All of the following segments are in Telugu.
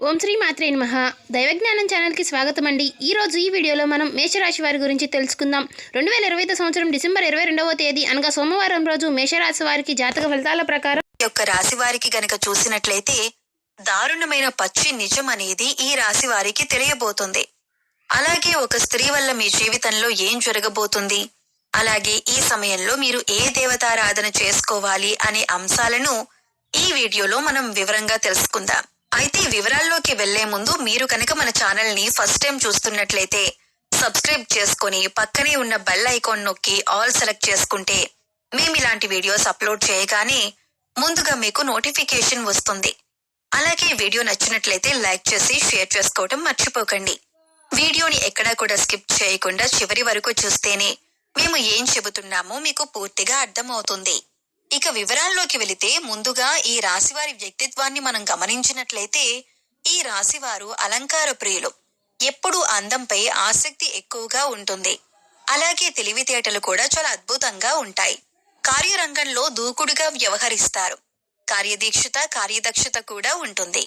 ఓం శ్రీ మాత్రే నమః. దైవజ్ఞానం ఛానల్కి స్వాగతం అండి. ఈరోజు ఈ వీడియోలో మనం మేషరాశి వారి గురించి తెలుసుకుందాం. 2025 సంవత్సరం డిసెంబర్ 22వ తేదీ అనగా సోమవారం రోజు మేషరాశి వారికి జాతక ఫలితాల ప్రకారం యొక్క రాశి వారికి గనక చూసినట్లయితే దారుణమైన పచ్చి నిజం అనేది ఈ రాశి వారికి తెలియబోతుంది. అలాగే ఒక స్త్రీ వల్ల మీ జీవితంలో ఏం జరగబోతుంది, అలాగే ఈ సమయంలో మీరు ఏ దేవతారాధన చేసుకోవాలి అనే అంశాలను ఈ వీడియోలో మనం వివరంగా తెలుసుకుందాం. అయితే వివరాల్లోకి వెళ్లే ముందు మీరు కనుక మన ఛానల్ ని ఫస్ట్ టైం చూస్తున్నట్లయితే సబ్స్క్రైబ్ చేసుకుని పక్కనే ఉన్న బెల్ ఐకాన్ నొక్కి ఆల్ సెలెక్ట్ చేసుకుంటే మేము ఇలాంటి వీడియోస్ అప్లోడ్ చేయగానే ముందుగా మీకు నోటిఫికేషన్ వస్తుంది. అలాగే వీడియో నచ్చినట్లయితే లైక్ చేసి షేర్ చేసుకోవడం మర్చిపోకండి. వీడియోని ఎక్కడా కూడా స్కిప్ చేయకుండా చివరి వరకు చూస్తేనే మేము ఏం చెబుతున్నామో మీకు పూర్తిగా అర్థమవుతుంది. ఇక వివరాల్లోకి వెళితే ముందుగా ఈ రాశివారి వ్యక్తిత్వాన్ని మనం గమనించినట్లయితే ఈ రాశివారు అలంకార ప్రియులు. ఎప్పుడూ అందంపై ఆసక్తి ఎక్కువగా ఉంటుంది. అలాగే తెలివితేటలు కూడా చాలా అద్భుతంగా ఉంటాయి. కార్యరంగంలో దూకుడుగా వ్యవహరిస్తారు. కార్యదక్షత కూడా ఉంటుంది.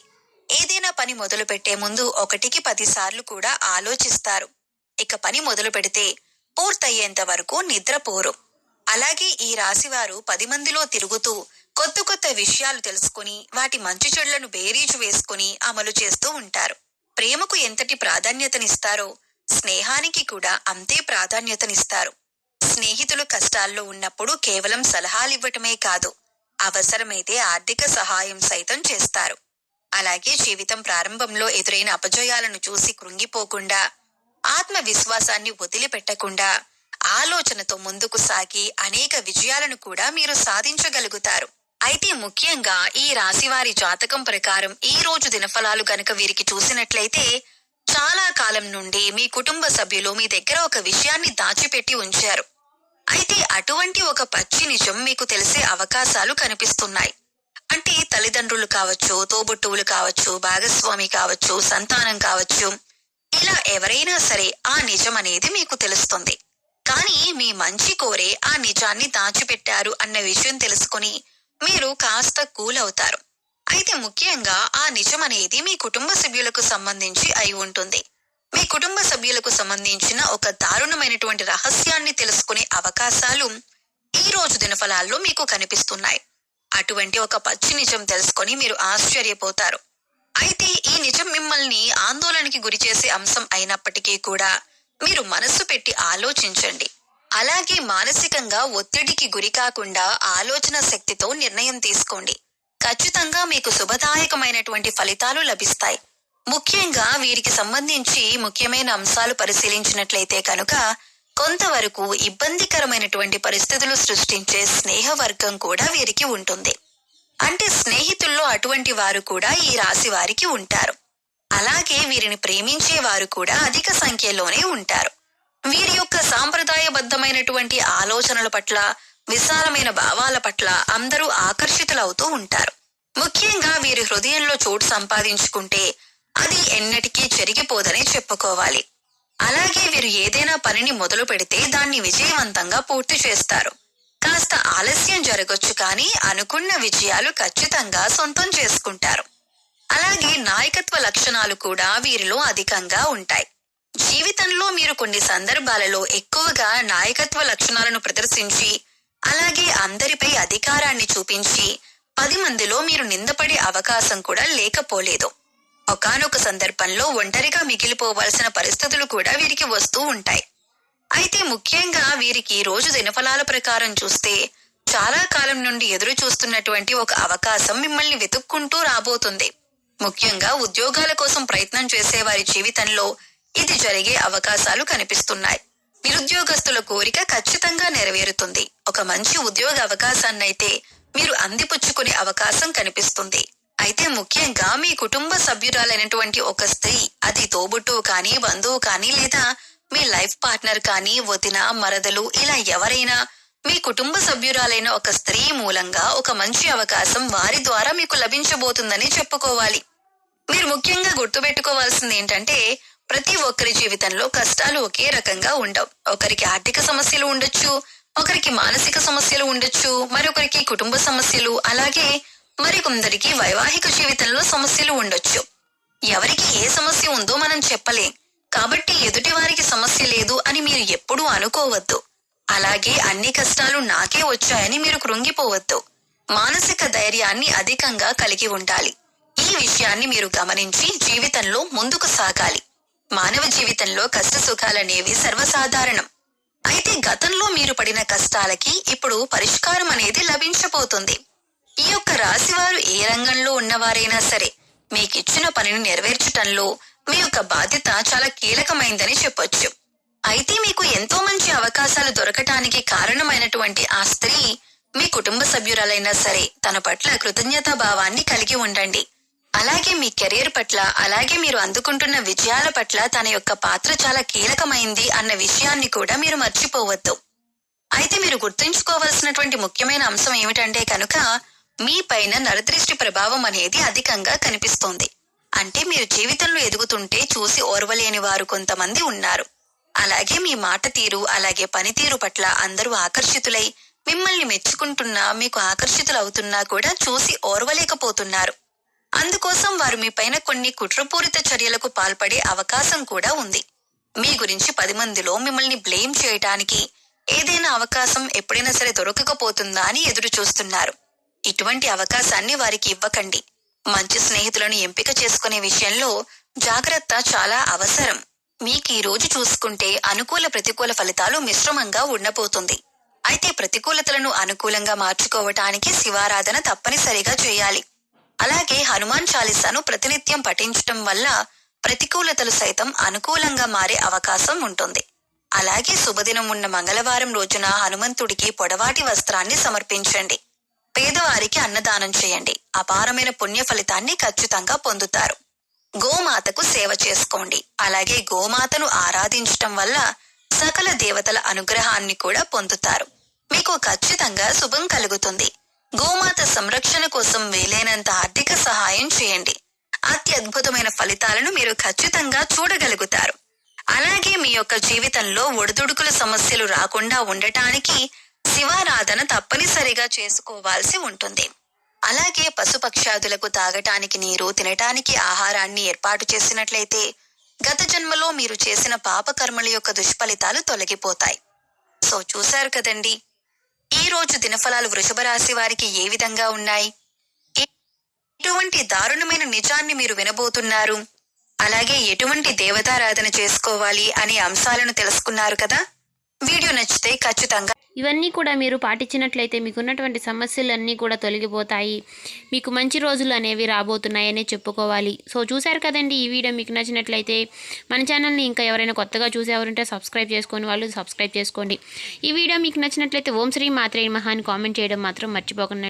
ఏదైనా పని మొదలు పెట్టే ముందు 1కి 10 సార్లు కూడా ఆలోచిస్తారు. ఇక పని మొదలు పెడితే పూర్తయ్యేంత వరకు నిద్రపోరు. అలాగే ఈ రాశివారు 10 మందిలో తిరుగుతూ కొత్త విషయాలు తెలుసుకుని వాటి మంచి చెడులను బేరీజు వేసుకుని అమలు చేస్తూ ఉంటారు. ప్రేమకు ఎంతటి ప్రాధాన్యతనిస్తారో స్నేహానికి కూడా అంతే ప్రాధాన్యతనిస్తారు. స్నేహితులు కష్టాల్లో ఉన్నప్పుడు కేవలం సలహాలివ్వటమే కాదు, అవసరమైతే ఆర్థిక సహాయం సైతం చేస్తారు. అలాగే జీవితం ప్రారంభంలో ఎదురైన అపజయాలను చూసి కృంగిపోకుండా, ఆత్మవిశ్వాసాన్ని వదిలిపెట్టకుండా ఆలోచనతో ముందుకు సాగి అనేక విజయాలను కూడా మీరు సాధించగలుగుతారు. అయితే ముఖ్యంగా ఈ రాశివారి జాతకం ప్రకారం ఈ రోజు దినఫలాలు గనక వీరికి చూసినట్లయితే చాలా కాలం నుండి మీ కుటుంబ సభ్యులు మీ దగ్గర ఒక విషయాన్ని దాచిపెట్టి ఉంచారు. అయితే అటువంటి ఒక పచ్చి నిజం మీకు తెలిసే అవకాశాలు కనిపిస్తున్నాయి. అంటే తల్లిదండ్రులు కావచ్చు, తోబుట్టువులు కావచ్చు, భాగస్వామి కావచ్చు, సంతానం కావచ్చు, ఇలా ఎవరైనా సరే ఆ నిజం అనేది మీకు తెలుస్తుంది. కానీ మీ మంచి కోరే ఆ నిజాన్ని దాచిపెట్టారు అన్న విషయం తెలుసుకుని మీరు కాస్త కూల్ అవుతారు. అయితే ముఖ్యంగా ఆ నిజం అనేది మీ కుటుంబ సభ్యులకు సంబంధించి అయి ఉంటుంది. మీ కుటుంబ సభ్యులకు సంబంధించిన ఒక దారుణమైనటువంటి రహస్యాన్ని తెలుసుకునే అవకాశాలు ఈ రోజు దినఫలాల్లో మీకు కనిపిస్తున్నాయి. అటువంటి ఒక పచ్చి నిజం తెలుసుకొని మీరు ఆశ్చర్యపోతారు. అయితే ఈ నిజం మిమ్మల్ని ఆందోళనకి గురి చేసే అంశం అయినప్పటికీ కూడా మీరు మనస్సు పెట్టి ఆలోచించండి. అలాగే మానసికంగా ఒత్తిడికి గురి కాకుండా ఆలోచన శక్తితో నిర్ణయం తీసుకోండి. ఖచ్చితంగా మీకు శుభదాయకమైనటువంటి ఫలితాలు లభిస్తాయి. ముఖ్యంగా వీరికి సంబంధించి ముఖ్యమైన అంశాలు పరిశీలించినట్లయితే కనుక కొంతవరకు ఇబ్బందికరమైనటువంటి పరిస్థితులు సృష్టించే స్నేహవర్గం కూడా వీరికి ఉంటుంది. అంటే స్నేహితుల్లో అటువంటి వారు కూడా ఈ రాశి వారికి ఉంటారు. అలాగే వీరిని ప్రేమించే వారు కూడా అధిక సంఖ్యలోనే ఉంటారు. వీరి యొక్క సాంప్రదాయబద్ధమైనటువంటి ఆలోచనల పట్ల, విశాలమైన భావాల పట్ల అందరూ ఆకర్షితులవుతూ ఉంటారు. ముఖ్యంగా వీరి హృదయంలో చోటు సంపాదించుకుంటే అది ఎన్నటికీ చెరిగిపోదనే చెప్పుకోవాలి. అలాగే వీరు ఏదైనా పనిని మొదలు పెడితే దాన్ని విజయవంతంగా పూర్తి చేస్తారు. కాస్త ఆలస్యం జరగొచ్చు కానీ అనుకున్న విజయాలు ఖచ్చితంగా సొంతం చేసుకుంటారు. అలాగే నాయకత్వ లక్షణాలు కూడా వీరిలో అధికంగా ఉంటాయి. జీవితంలో మీరు కొన్ని సందర్భాలలో ఎక్కువగా నాయకత్వ లక్షణాలను ప్రదర్శించి, అలాగే అందరిపై అధికారాన్ని చూపించి 10 మందిలో మీరు నిందపడే అవకాశం కూడా లేకపోలేదు. ఒకానొక సందర్భంలో ఒంటరిగా మిగిలిపోవాల్సిన పరిస్థితులు కూడా వీరికి వస్తూ ఉంటాయి. అయితే ముఖ్యంగా వీరికి రోజు దినఫలాల ప్రకారం చూస్తే చాలా కాలం నుండి ఎదురు చూస్తున్నటువంటి ఒక అవకాశం మిమ్మల్ని వెతుక్కుంటూ రాబోతుంది. ముఖ్యంగా ఉద్యోగాల కోసం ప్రయత్నం చేసే వారి జీవితంలో ఇది జరిగే అవకాశాలు కనిపిస్తున్నాయి. నిరుద్యోగస్తుల కోరిక ఖచ్చితంగా నెరవేరుతుంది. ఒక మంచి ఉద్యోగ అవకాశాన్నైతే మీరు అందిపుచ్చుకునే అవకాశం కనిపిస్తుంది. అయితే ముఖ్యంగా మీ కుటుంబ సభ్యురాలైనటువంటి ఒక స్త్రీ, అది తోబుట్టువు కానీ, బంధువు కానీ, లేదా మీ లైఫ్ పార్ట్నర్ కానీ, వదిన, మరదలు, ఇలా ఎవరైనా మీ కుటుంబ సభ్యురాలైన ఒక స్త్రీ మూలంగా ఒక మంచి అవకాశం వారి ద్వారా మీకు లభించబోతుందని చెప్పుకోవాలి. మీరు ముఖ్యంగా గుర్తుపెట్టుకోవాల్సింది ఏంటంటే ప్రతి ఒక్కరి జీవితంలో కష్టాలు ఒకే రకంగా ఉండవు. ఒకరికి ఆర్థిక సమస్యలు ఉండొచ్చు, ఒకరికి మానసిక సమస్యలు ఉండొచ్చు, మరొకరికి కుటుంబ సమస్యలు, అలాగే మరికొందరికి వైవాహిక జీవితంలో సమస్యలు ఉండొచ్చు. ఎవరికి ఏ సమస్య ఉందో మనం చెప్పలేం. కాబట్టి ఎదుటి వారికి సమస్య లేదు అని మీరు ఎప్పుడూ అనుకోవద్దు. అలాగే అన్ని కష్టాలు నాకే వచ్చాయని మీరు కృంగిపోవద్దు. మానసిక ధైర్యాన్ని అధికంగా కలిగి ఉండాలి. ఈ విషయాన్ని మీరు గమనించి జీవితంలో ముందుకు సాగాలి. మానవ జీవితంలో కష్ట సుఖాలనేవి సర్వసాధారణం. అయితే గతంలో మీరు పడిన కష్టాలకి ఇప్పుడు పరిష్కారం అనేది లభించబోతుంది. ఈ యొక్క రాశివారు ఏ రంగంలో ఉన్నవారైనా సరే మీకిచ్చిన పనిని నెరవేర్చటంలో మీ యొక్క బాధ్యత చాలా కీలకమైందని చెప్పొచ్చు. అయితే మీకు ఎంతో మంచి అవకాశాలు దొరకటానికి కారణమైనటువంటి ఆ స్త్రీ మీ కుటుంబ సభ్యురాలైనా సరే తన పట్ల కృతజ్ఞతా భావాన్ని కలిగి ఉండండి. అలాగే మీ కెరీర్ పట్ల, అలాగే మీరు అందుకుంటున్న విజయాల పట్ల తన యొక్క పాత్ర చాలా కీలకమైంది అన్న విషయాన్ని కూడా మీరు మర్చిపోవద్దు. అయితే మీరు గుర్తుంచుకోవలసినటువంటి ముఖ్యమైన అంశం ఏమిటంటే కనుక మీ పైన నరదృష్టి ప్రభావం అనేది అధికంగా కనిపిస్తోంది. అంటే మీరు జీవితంలో ఎదుగుతుంటే చూసి ఓర్వలేని వారు కొంతమంది ఉన్నారు. అలాగే మీ మాట తీరు, అలాగే పనితీరు పట్ల అందరూ ఆకర్షితులై మిమ్మల్ని మెచ్చుకుంటున్నా, మీకు ఆకర్షితులవుతున్నా కూడా చూసి ఓర్వలేకపోతున్నారు. అందుకోసం వారు మీ పైన కొన్ని కుట్రపూరిత చర్యలకు పాల్పడే అవకాశం కూడా ఉంది. మీ గురించి 10 మందిలో మిమ్మల్ని బ్లేమ్ చేయటానికి ఏదైనా అవకాశం ఎప్పుడైనా సరే దొరకకపోతుందా అని ఎదురు చూస్తున్నారు. ఇటువంటి అవకాశాన్ని వారికి ఇవ్వకండి. మంచి స్నేహితులను ఎంపిక చేసుకునే విషయంలో జాగ్రత్త చాలా అవసరం. మీకు ఈ రోజు చూసుకుంటే అనుకూల ప్రతికూల ఫలితాలు మిశ్రమంగా ఉండబోతుంది. అయితే ప్రతికూలతలను అనుకూలంగా మార్చుకోవటానికి శివారాధన తప్పనిసరిగా చేయాలి. అలాగే హనుమాన్ చాలీసాను ప్రతినిత్యం పఠించటం వల్ల ప్రతికూలతలు సైతం అనుకూలంగా మారే అవకాశం ఉంటుంది. అలాగే శుభదినం ఉన్న మంగళవారం రోజున హనుమంతుడికి పొడవాటి వస్త్రాన్ని సమర్పించండి. పేదవారికి అన్నదానం చేయండి. అపారమైన పుణ్య ఫలితాన్ని ఖచ్చితంగా పొందుతారు. గోమాతకు సేవ చేసుకోండి. అలాగే గోమాతను ఆరాధించటం వల్ల సకల దేవతల అనుగ్రహాన్ని కూడా పొందుతారు. మీకు ఖచ్చితంగా శుభం కలుగుతుంది. గోమాత సంరక్షణ కోసం వీలైనంత ఆర్థిక సహాయం చేయండి. అత్యద్భుతమైన ఫలితాలను మీరు ఖచ్చితంగా చూడగలుగుతారు. అలాగే మీ యొక్క జీవితంలో ఒడిదుడుకుల సమస్యలు రాకుండా ఉండటానికి శివారాధన తప్పనిసరిగా చేసుకోవాల్సి ఉంటుంది. అలాగే పశుపక్షాదులకు తాగటానికి నీరు, తినటానికి ఆహారాన్ని ఏర్పాటు చేసినట్లయితే గత జన్మలో మీరు చేసిన పాపకర్మల యొక్క దుష్ఫలితాలు తొలగిపోతాయి. సో చూశారు కదండి, ఈ రోజు దినఫలాలు వృషభ రాశి వారికి ఏ విధంగా ఉన్నాయి. ఎటువంటి దారుణమైన నిజాన్ని మీరు వినబోతున్నారు, అలాగే ఎటువంటి దేవతారాధన చేసుకోవాలి అనే అంశాలను తెలుసుకున్నారు కదా. వీడియో నచ్చితే ఖచ్చితంగా ఇవన్నీ కూడా మీరు పాటించినట్లయితే మీకున్నటువంటి సమస్యలన్నీ కూడా తొలగిపోతాయి. మీకు మంచి రోజులు అనేవి రాబోతున్నాయనే చెప్పుకోవాలి. సో చూశారు కదండి, ఈ వీడియో మీకు నచ్చినట్లయితే మన ఛానల్ని ఇంకా ఎవరైనా కొత్తగా చూసేవారుంటే సబ్స్క్రైబ్ చేసుకొని వాళ్ళు సబ్స్క్రైబ్ చేసుకోండి. ఈ వీడియో మీకు నచ్చినట్లయితే ఓం శ్రీ మాత్రే నమః అని కామెంట్ చేయడం మాత్రం మర్చిపోకండి.